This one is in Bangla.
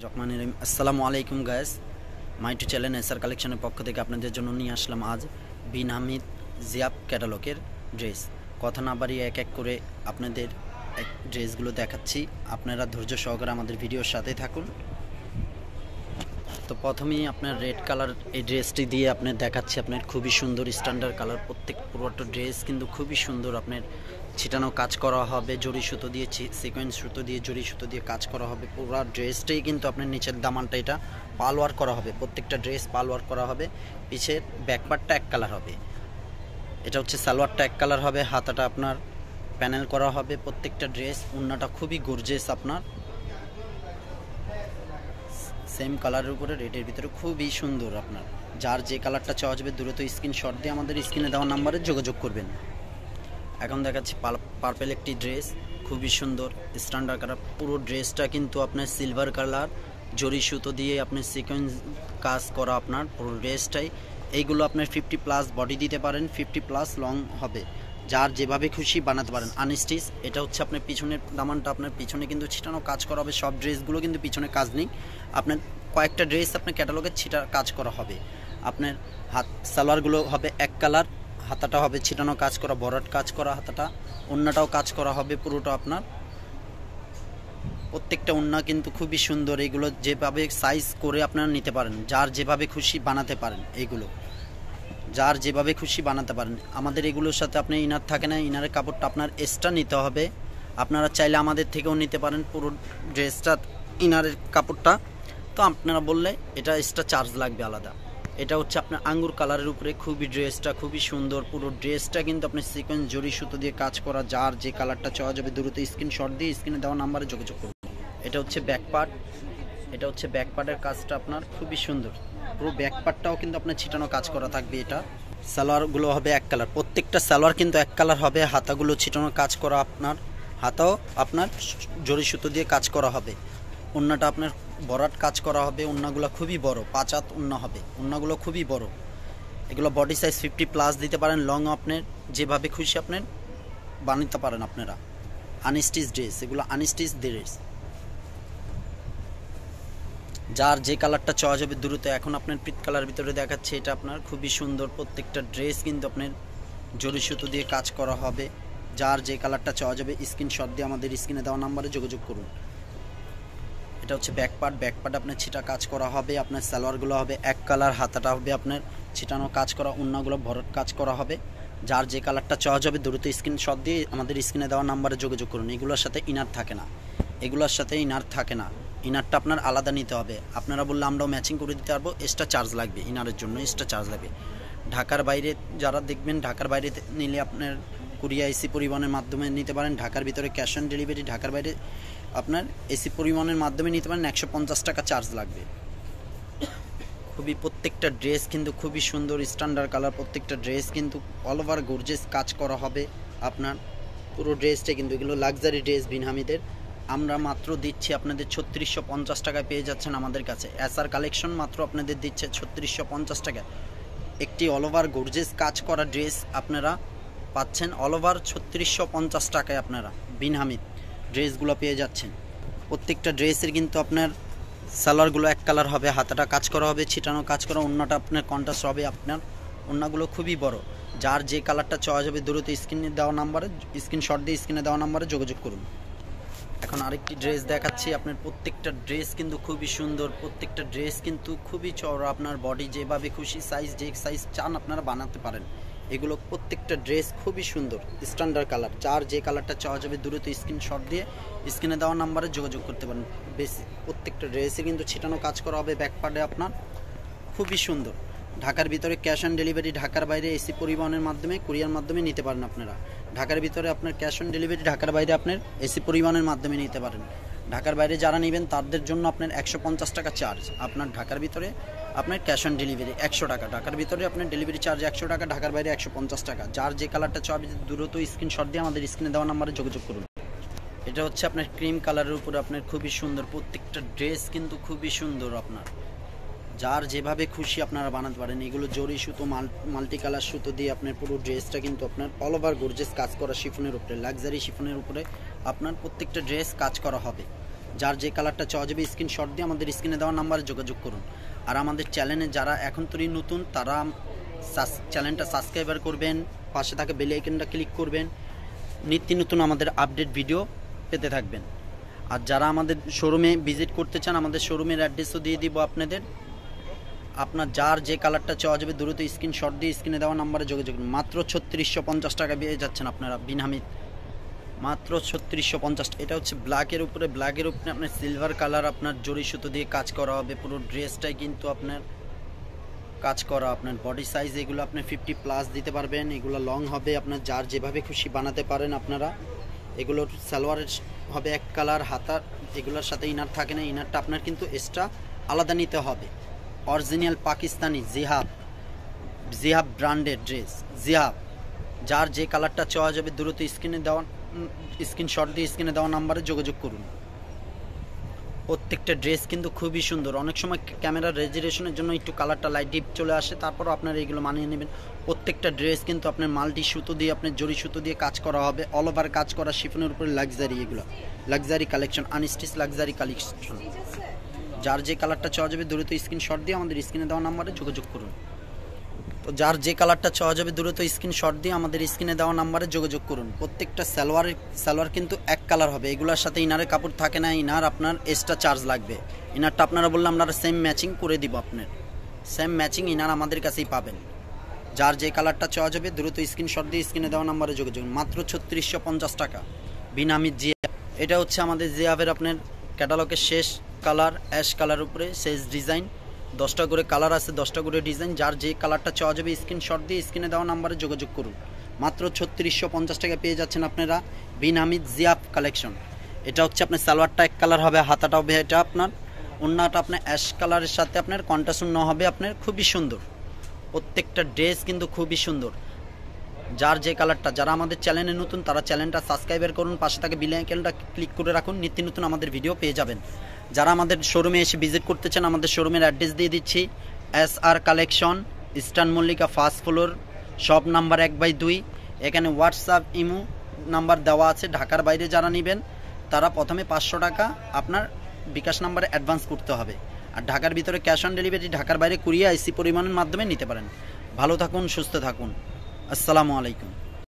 রহমানির রহিম। আসসালামু আলাইকুম guys, my to channel SR কালেকশনের পক্ষ থেকে আপনাদের জন্য নিয়ে আসলাম আজ বিন হামিদ জিয়াব ক্যাটালগের ড্রেস। কথা না বাড়িয়ে এক এক করে আপনাদের ড্রেসগুলো দেখাচ্ছি, আপনারা ধৈর্য সহকারে আমাদের ভিডিওর সাথে থাকুন। তো প্রথমেই আপনার রেড কালার এই ড্রেসটি দিয়ে আপনার দেখাচ্ছি, আপনার খুবই সুন্দর স্ট্যান্ডার্ড কালার। প্রত্যেক পুরোটা ড্রেস কিন্তু খুবই সুন্দর, আপনার ছিটানো কাজ করা হবে, জরি সুতো দিয়ে সিকোয়েন্স সুতো দিয়ে জরি সুতো দিয়ে কাজ করা হবে। পুরো ড্রেসটাই কিন্তু আপনার নিচের দামানটা এটা পালওয়ার করা হবে, প্রত্যেকটা ড্রেস পালওয়ার করা হবে। পিছের ব্যাকপার্টটা এক কালার হবে, এটা হচ্ছে সালোয়ারটা এক কালার হবে, হাতাটা আপনার প্যানেল করা হবে। প্রত্যেকটা ড্রেস ওড়নাটা খুবই গর্জিয়াস, আপনার সেম কালারের উপরে রেডের ভিতরে খুবই সুন্দর। আপনার যার যে কালারটা চাওয়া যাবে দ্রুত স্ক্রিনশট দিয়ে আমাদের স্ক্রিনে দেওয়া নাম্বারে যোগাযোগ করবেন। এখন দেখাচ্ছি পার্পেল একটি ড্রেস, খুবই সুন্দর স্ট্যান্ডার্ড কালার। পুরো ড্রেসটা কিন্তু আপনার সিলভার কালার জরি সুতো দিয়ে আপনার সিকোয়েন্স কাজ করা আপনার পুরো ড্রেসটাই। এইগুলো আপনার 50+ বডি দিতে পারেন, 50+ লং হবে, যার যেভাবে খুশি বানাতে পারেন। আনস্টিচ এটা হচ্ছে আপনার পিছনের দামানটা, আপনার পিছনে কিন্তু ছিটানো কাজ করা হবে। সব ড্রেসগুলো কিন্তু পিছনে কাজ নেই, আপনার কয়েকটা ড্রেস আপনার ক্যাটালগে ছিটা কাজ করা হবে। আপনার হাত সালোয়ারগুলো হবে এক কালার, হাতাটা হবে ছিটানো কাজ করা, বরাট কাজ করা হাতাটা, ওড়নাটাও কাজ করা হবে পুরোটা আপনার। প্রত্যেকটা ওড়না কিন্তু খুবই সুন্দর, এইগুলো যেভাবে সাইজ করে আপনারা নিতে পারেন, যার যেভাবে খুশি বানাতে পারেন। এইগুলো যার যেভাবে খুশি বানাতে পারেন। আমাদের এগুলোর সাথে আপনি ইনার থাকে না, ইনারের কাপড়টা আপনার এক্সট্রা নিতে হবে। আপনারা চাইলে আমাদের থেকেও নিতে পারেন পুরো ড্রেসটা ইনারের কাপড়টা, তো আপনারা বললে এটা এক্সট্রা চার্জ লাগবে আলাদা। এটা হচ্ছে আপনার আঙ্গুর কালারের উপরে খুবই ড্রেসটা খুবই সুন্দর। পুরো ড্রেসটা কিন্তু আপনার সিকোয়েন্স জরি সুতো দিয়ে কাজ করা, যার যে কালারটা চাওয়া যাবে দ্রুত স্ক্রিনশট দিয়ে স্ক্রিনে দেওয়া নাম্বারে যোগাযোগ করুন। এটা হচ্ছে ব্যাকপার্ট, এটা হচ্ছে ব্যাকপার্টের কাজটা আপনার খুবই সুন্দর। পুরো ব্যাকপার্টটাও কিন্তু আপনার ছিটানো কাজ করা থাকবে। এটা সালোয়ারগুলো হবে এক কালার, প্রত্যেকটা সালোয়ার কিন্তু এক কালার হবে। হাতাগুলো ছিটানো কাজ করা, আপনার হাতাও আপনার জরি সুতো দিয়ে কাজ করা হবে। ওড়নাটা আপনার বরাট কাজ করা হবে, ওড়নাগুলো খুবই বড়, 5 হাত ওড়না হবে, ওড়নাগুলো খুবই বড়। এগুলো বডি সাইজ 50+ দিতে পারেন, লং আপনার যেভাবে খুশি আপনার বানাতে পারেন আপনারা। আনস্টিচ ড্রেস, এগুলো আনস্টিচ ড্রেস, যার যে কালারটা চাওয়া যাবে দ্রুত। এখন আপনার পিট কালার ভিতরে দেখাচ্ছে, এটা আপনার খুবই সুন্দর। প্রত্যেকটা ড্রেস কিন্তু আপনার জরি সুতো দিয়ে কাজ করা হবে, যার যে কালারটা চাওয়া যাবে স্ক্রিনশট দিয়ে আমাদের স্ক্রিনে দেওয়া নাম্বারে যোগাযোগ করুন। এটা হচ্ছে ব্যাকপার্ট, ব্যাকপার্ট আপনার ছিটা কাজ করা হবে। আপনার সালোয়ারগুলো হবে এক কালার, হাতাটা হবে আপনার ছিটানো কাজ করা, ওড়নাগুলো ভরাট কাজ করা হবে। যার যে কালারটা চাওয়া যাবে দ্রুত স্ক্রিনশট দিয়ে আমাদের স্ক্রিনে দেওয়া নাম্বারে যোগাযোগ করুন। এগুলোর সাথে ইনার থাকে না, এগুলোর সাথে ইনার থাকে না, ইনারটা আপনার আলাদা নিতে হবে। আপনারা বললে আমরাও ম্যাচিং করে দিতে পারবো, এক্সট্রা চার্জ লাগবে, ইনারের জন্য এক্সট্রা চার্জ লাগবে। ঢাকার বাইরে যারা দেখবেন, ঢাকার বাইরে নিলে আপনার কুরিয়ার এসি পরিবহনের মাধ্যমে নিতে পারেন। ঢাকার ভিতরে ক্যাশ অন ডেলিভারি, ঢাকার বাইরে আপনার এসি পরিবহনের মাধ্যমে নিতে পারেন, 150 টাকা চার্জ লাগবে। খুবই প্রত্যেকটা ড্রেস কিন্তু খুবই সুন্দর স্ট্যান্ডার্ড কালার। প্রত্যেকটা ড্রেস কিন্তু অল ওভার গর্জিয়াস কাজ করা হবে আপনার পুরো ড্রেসটা। কিন্তু এগুলো লাক্সারি ড্রেস বিন হামিদের। আমরা মাত্র দিচ্ছি আপনাদের 3650 টাকায় পেয়ে যাচ্ছেন আমাদের কাছে। এসআর কালেকশন মাত্র আপনাদের দিচ্ছে 3650 টাকায় একটি অল ওভার গর্জিয়াস কাজ করা ড্রেস আপনারা পাচ্ছেন। অল ওভার 3650 টাকায় আপনারা বিন হামিদ ড্রেসগুলো পেয়ে যাচ্ছেন। প্রত্যেকটা ড্রেসের কিন্তু আপনার সালোয়ারগুলো এক কালার হবে, হাতাটা কাজ করা হবে, ছিটানো কাজ করা, ওড়নাটা আপনার কন্ট্রাস্ট হবে। আপনার ওড়নাগুলো খুবই বড়, যার যে কালারটা চাওয়া যাবে দ্রুত স্ক্রিনে দেওয়া নাম্বারে স্ক্রিনশট দিয়ে স্ক্রিনে দেওয়া নাম্বারে যোগাযোগ করুন। এখন আরেকটি ড্রেস দেখাচ্ছি, আপনার প্রত্যেকটা ড্রেস কিন্তু খুবই সুন্দর, প্রত্যেকটা ড্রেস কিন্তু খুবই চওড়া। আপনার বডি যেভাবে খুশি সাইজ, যে সাইজ চান আপনারা বানাতে পারেন। এগুলো প্রত্যেকটা ড্রেস খুবই সুন্দর স্ট্যান্ডার্ড কালার, যার যে কালারটা চাওয়া যাবে দ্রুত স্ক্রিনশট দিয়ে স্ক্রিনে দেওয়া নাম্বারে যোগাযোগ করতে পারেন। বেশি প্রত্যেকটা ড্রেসে কিন্তু ছিটানো কাজ করা হবে ব্যাকপার্টে আপনার, খুবই সুন্দর। ঢাকার ভিতরে ক্যাশ অন ডেলিভারি, ঢাকার বাইরে এসি পরিবহনের মাধ্যমে কুরিয়ার মাধ্যমে নিতে পারেন আপনারা। ঢাকার ভিতরে আপনার ক্যাশ অন ডেলিভারি, ঢাকার বাইরে আপনার এসি পরিবহনের মাধ্যমে নিতে পারেন। ঢাকার বাইরে যারা নেবেন তাদের জন্য আপনার 150 টাকা চার্জ। আপনার ঢাকার ভিতরে আপনার ক্যাশ অন ডেলিভারি 100 টাকা, ঢাকার ভিতরে আপনার ডেলিভারি চার্জ 100 টাকা, ঢাকার বাইরে 150 টাকা। যার যে কালারটা চাবে দ্রুত স্ক্রিনশট দিয়ে আমাদের স্ক্রিনে দেওয়া নাম্বারে যোগাযোগ করুন। এটা হচ্ছে আপনার ক্রিম কালারের উপরে আপনার খুবই সুন্দর, প্রত্যেকটা ড্রেস কিন্তু খুবই সুন্দর। আপনার যার যেভাবে খুশি আপনারা বানাতে পারেন। এগুলো জরি সুতো, মাল্টি কালার সুতো দিয়ে আপনার পুরো ড্রেসটা কিন্তু আপনার অল ওভার গর্জিয়াস কাজ করা শিফনের উপরে, লাক্সারি শিফনের উপরে আপনার প্রত্যেকটা ড্রেস কাজ করা হবে। যার যে কালারটা চাওয়া যাবে স্ক্রিনশট দিয়ে আমাদের স্ক্রিনে দেওয়া নাম্বারে যোগাযোগ করুন। আর আমাদের চ্যানেলে যারা এখন তৈরি নতুন তারা চ্যানেলটা সাবস্ক্রাইবার করবেন, পাশে থাকা বেল আইকনটা ক্লিক করবেন, নিত্য নতুন আমাদের আপডেট ভিডিও পেতে থাকবেন। আর যারা আমাদের শোরুমে ভিজিট করতে চান আমাদের শোরুমের অ্যাড্রেসও দিয়ে দিব আপনাদের। আপনার যার যে কালারটা চাওয়া যাবে দ্রুত স্ক্রিনশট দিয়ে স্ক্রিনে দেওয়া নাম্বারে যোগাযোগ করুন। মাত্র 3650 টাকা পেয়ে যাচ্ছেন আপনারা বিন হামিদ, মাত্র 3650। এটা হচ্ছে ব্ল্যাকের উপরে আপনার সিলভার কালার আপনার জরি সুতো দিয়ে কাজ করা হবে। পুরো ড্রেসটাই কিন্তু আপনার কাজ করা। আপনার বডি সাইজ এগুলো আপনি 50+ দিতে পারবেন, এগুলো লং হবে, আপনার যার যেভাবে খুশি বানাতে পারেন আপনারা। এগুলোর সালোয়ারের হবে এক কালার, হাতার এগুলোর সাথে ইনার থাকে না, ইনারটা আপনার কিন্তু এক্সট্রা আলাদা নিতে হবে। অরিজিনাল পাকিস্তানি জিহাব ব্র্যান্ডের ড্রেস জিহাব। যার যে কালারটা চাওয়া যাবে দ্রুত স্ক্রিনশট দিয়ে স্ক্রিনে দেওয়া নাম্বারে যোগাযোগ করুন। প্রত্যেকটা ড্রেস কিন্তু খুবই সুন্দর। অনেক সময় ক্যামেরার রেজুলেশনের জন্য একটু কালারটা লাইট ডিপ চলে আসে, তারপরও আপনারা এগুলো মানিয়ে নেবেন। প্রত্যেকটা ড্রেস কিন্তু আপনার মাল্টি সুতো দিয়ে আপনার জরি সুতো দিয়ে কাজ করা হবে, অল ওভার কাজ করা শিফনের উপরে লাক্সারি, এগুলো luxury collection, unstitch luxury collection. যার যে কালারটা চাওয়া যাবে দ্রুত স্ক্রিনশট দিয়ে আমাদের স্ক্রিনে দেওয়া নাম্বারে যোগাযোগ করুন। যার যে কালারটা চাওয়া যাবে দ্রুত স্ক্রিনশট দিয়ে আমাদের স্ক্রিনে দেওয়া নাম্বারে যোগাযোগ করুন। প্রত্যেকটা সালোয়ার কিন্তু এক কালার হবে, এগুলোর সাথে ইনারের কাপড় থাকে না, ইনার আপনার এক্সট্রা চার্জ লাগবে। ইনারটা আপনারা বললে আমরা সেম ম্যাচিং করে দিব, আপনার সেম ম্যাচিং ইনার আমাদের কাছেই পাবেন। যার যে কালারটা চাওয়া যাবে দ্রুত স্ক্রিনশট দিয়ে স্ক্রিনে দেওয়া নাম্বারে যোগাযোগ করুন। মাত্র 3650 টাকা বিন হামিদ জিহাব। এটা হচ্ছে আমাদের জিহাবের আপনার ক্যাটালগের শেষ কালার, অ্যাশ কালার উপরে শেষ ডিজাইন। 10টা করে কালার আছে, 10টা করে ডিজাইন। যার যে কালারটা চাওয়া যাবে স্ক্রিনশট দিয়ে স্ক্রিনে দেওয়া নাম্বারে যোগাযোগ করুন। মাত্র 3650 টাকা পেয়ে যাচ্ছেন আপনারা বিন হামিদ জিহাব কালেকশন। এটা হচ্ছে আপনার সালোয়ারটা এক কালার হবে, হাতাটা হবে এটা আপনার, ওন্নাটা আপনার অ্যাশ কালারের সাথে আপনার কন্ট্রাস্ট ওন্না হবে আপনার, খুবই সুন্দর। প্রত্যেকটা ড্রেস কিন্তু খুবই সুন্দর। যার যে কালারটা, যারা আমাদের চ্যানেলে নতুন তারা চ্যানেলটা সাবস্ক্রাইবার করুন, পাশে থাকে বেল আইকনটা ক্লিক করে রাখুন, নিত্য নতুন আমাদের ভিডিও পেয়ে যাবেন। যারা আমাদের শোরুমে এসে ভিজিট করতে চান আমাদের শোরুমের অ্যাড্রেস দিয়ে দিচ্ছি, SR collection, eastern Mallika first floor, shop number 1/2। এখানে হোয়াটসঅ্যাপ ইমো নাম্বার দেওয়া আছে। ঢাকার বাইরে যারা নেবেন তারা প্রথমে 500 টাকা আপনার বিকাশ নাম্বারে অ্যাডভান্স করতে হবে। আর ঢাকার ভিতরে ক্যাশ অন ডেলিভারি, ঢাকার বাইরে কুরিয়ার IC পরিমাণের মাধ্যমে নিতে পারেন। ভালো থাকুন, সুস্থ থাকুন, আসসালামু আলাইকুম।